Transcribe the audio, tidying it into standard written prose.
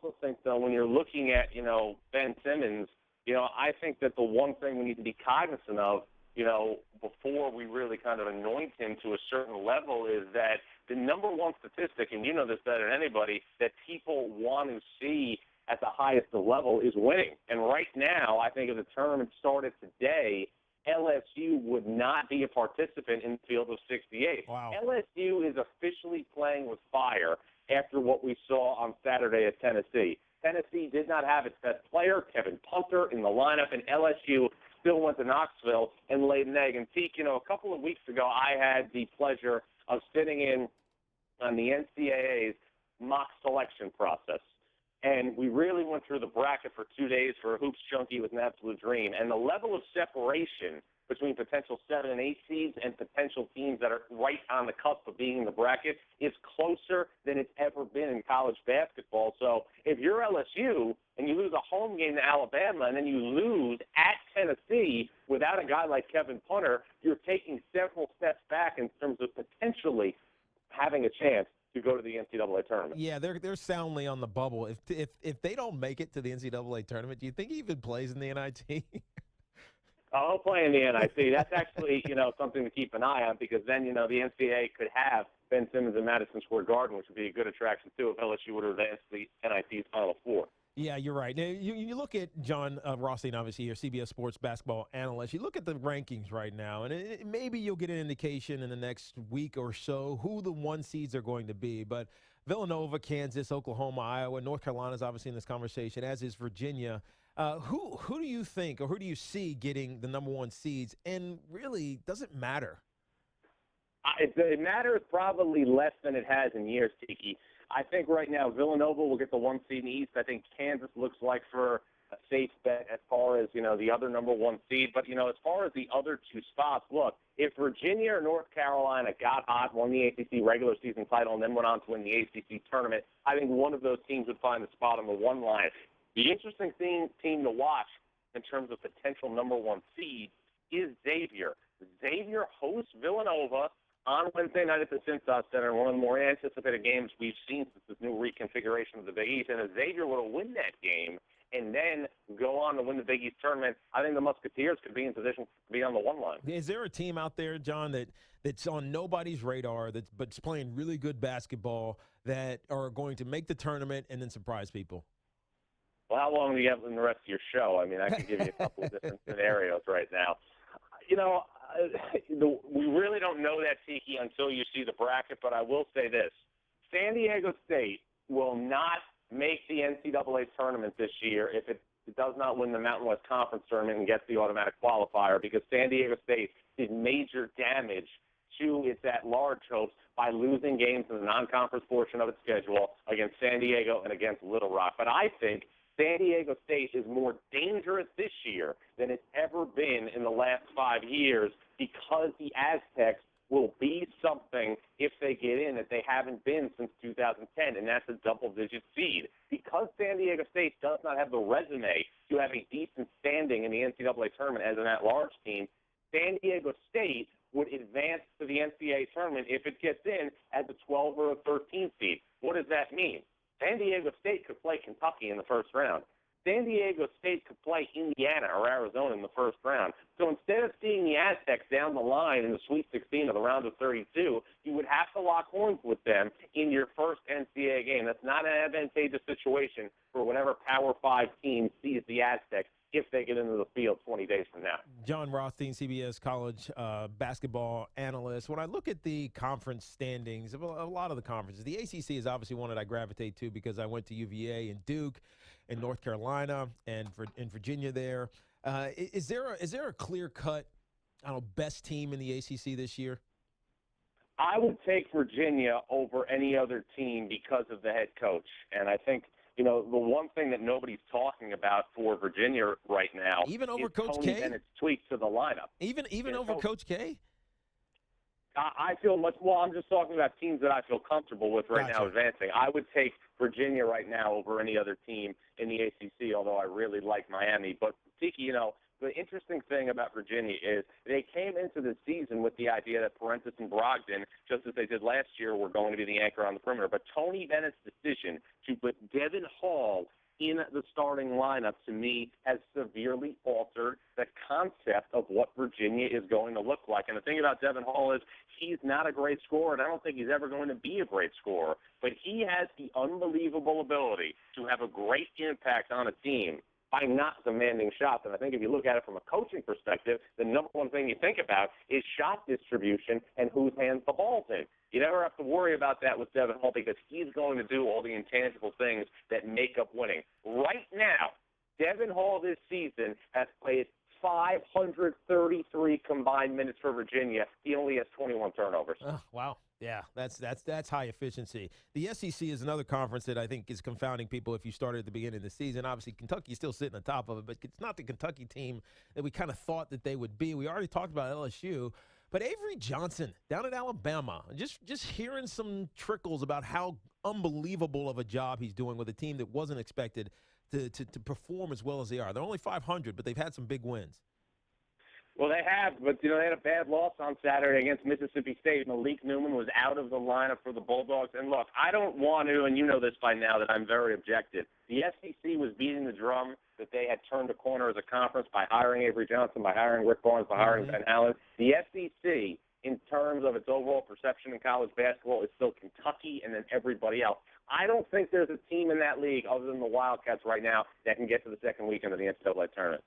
also think, though, when you're looking at, Ben Simmons, I think that the one thing we need to be cognizant of, before we really kind of anoint him to a certain level is that the number one statistic, and you know this better than anybody, that people want to see at the highest level is winning. And right now, I think if the tournament started today, LSU would not be a participant in the field of 68. Wow. LSU is officially playing with fire after what we saw on Saturday at Tennessee. Tennessee did not have its best player, Kevin Punter, in the lineup, and LSU still went to Knoxville and laid an egg. And, Tiki, a couple of weeks ago, I had the pleasure of sitting in on the NCAA's mock selection process. And we really went through the bracket for 2 days for a Hoops Junkie. It was an absolute dream. And the level of separation between potential 7 and 8 seeds and potential teams that are right on the cusp of being in the bracket is closer than it's ever been in college basketball. So if you're LSU and you lose a home game to Alabama and then you lose at Tennessee without a guy like Kevin Punter, you're taking several steps back in terms of potentially having a chance to go to the NCAA tournament. Yeah, they're soundly on the bubble. If they don't make it to the NCAA tournament, do you think he even plays in the NIT? I'll play in the NIT. That's actually, something to keep an eye on because then, the NCAA could have Ben Simmons in Madison Square Garden, which would be a good attraction, too, if LSU would advance to the NIT's Final Four. Yeah, you're right. Now, you look at Jon Rothstein, obviously, your CBS Sports basketball analyst. You look at the rankings right now, and maybe you'll get an indication in the next week or so who the one seeds are going to be. But Villanova, Kansas, Oklahoma, Iowa, North Carolina is obviously in this conversation, as is Virginia. Who do you think or who do you see getting the number one seeds? And really, does it matter? It matters probably less than it has in years, Tiki. I think right now Villanova will get the one seed in the East. I think Kansas looks like for a safe bet as far as, the other number one seed. But, as far as the other two spots, look, if Virginia or North Carolina got hot, won the ACC regular season title, and then went on to win the ACC tournament, I think one of those teams would find a spot on the one line. The interesting team to watch in terms of potential number one seed is Xavier. Xavier hosts Villanova on Wednesday night at the Cintas Center, one of the more anticipated games we've seen since this new reconfiguration of the Big East. And if Xavier were to win that game and then go on to win the Big East tournament, I think the Musketeers could be in position to be on the one line. Is there a team out there, John, that's on nobody's radar, but's playing really good basketball that are going to make the tournament and then surprise people? Well, how long do you have in the rest of your show? I mean, I can give you a couple of different scenarios right now. We really don't know that, Tiki, until you see the bracket, but I will say this. San Diego State will not make the NCAA tournament this year if it does not win the Mountain West Conference tournament and gets the automatic qualifier because San Diego State did major damage to its at-large hopes by losing games in the non-conference portion of its schedule against San Diego and against Little Rock. But I think San Diego State is more dangerous this year than it's ever been in the last 5 years because the Aztecs will be something if they get in that they haven't been since 2010, and that's a double-digit seed. Because San Diego State does not have the resume to have a decent standing in the NCAA tournament as an at-large team, San Diego State would advance to the NCAA tournament if it gets in as a 12 or a 13 seed. What does that mean? San Diego State could play Kentucky in the first round. San Diego State could play Indiana or Arizona in the first round. So instead of seeing the Aztecs down the line in the Sweet 16 of the round of 32, you would have to lock horns with them in your first NCAA game. That's not an advantageous situation for whatever Power 5 team sees the Aztecs if they get into the field 20 days from now. Jon Rothstein, CBS college basketball analyst. When I look at the conference standings, a lot of the conferences, the ACC is obviously one that I gravitate to because I went to UVA and Duke and North Carolina and in Virginia there. Is there a clear-cut, best team in the ACC this year? I would take Virginia over any other team because of the head coach. And I think, the one thing that nobody's talking about for Virginia right now even over is Coach Tony K? Bennett's tweaks to the lineup. Even over Coach K? I feel much more. I'm just talking about teams that I feel comfortable with right now advancing. I would take Virginia right now over any other team in the ACC, although I really like Miami. But, Tiki, the interesting thing about Virginia is they came into the season with the idea that Parentis and Brogdon, just as they did last year, were going to be the anchor on the perimeter. But Tony Bennett's decision to put Devin Hall in the starting lineup, to me, has severely altered the concept of what Virginia is going to look like. And the thing about Devin Hall is he's not a great scorer, and I don't think he's ever going to be a great scorer. But he has the unbelievable ability to have a great impact on a team by not demanding shots. And I think if you look at it from a coaching perspective, the number one thing you think about is shot distribution and whose hands the ball's in. You never have to worry about that with Devin Hall because he's going to do all the intangible things that make up winning. Right now, Devin Hall this season has played 533 combined minutes for Virginia. He only has 21 turnovers. Oh, wow. Yeah, that's high efficiency. The SEC is another conference that I think is confounding people if you started at the beginning of the season. Obviously, Kentucky's still sitting on top of it, but it's not the Kentucky team that we kind of thought that they would be. We already talked about LSU, but Avery Johnson down at Alabama, just hearing some trickles about how unbelievable of a job he's doing with a team that wasn't expected to perform as well as they are. They're only 500, but they've had some big wins. Well, they have, but, they had a bad loss on Saturday against Mississippi State. Malik Newman was out of the lineup for the Bulldogs. And, look, I don't want to, and you know this by now, that I'm very objective. The SEC was beating the drum that they had turned a corner as a conference by hiring Avery Johnson, by hiring Rick Barnes, by hiring Ben Allen. The SEC, in terms of its overall perception in college basketball, is still Kentucky and then everybody else. I don't think there's a team in that league other than the Wildcats right now that can get to the second weekend of the NCAA tournament.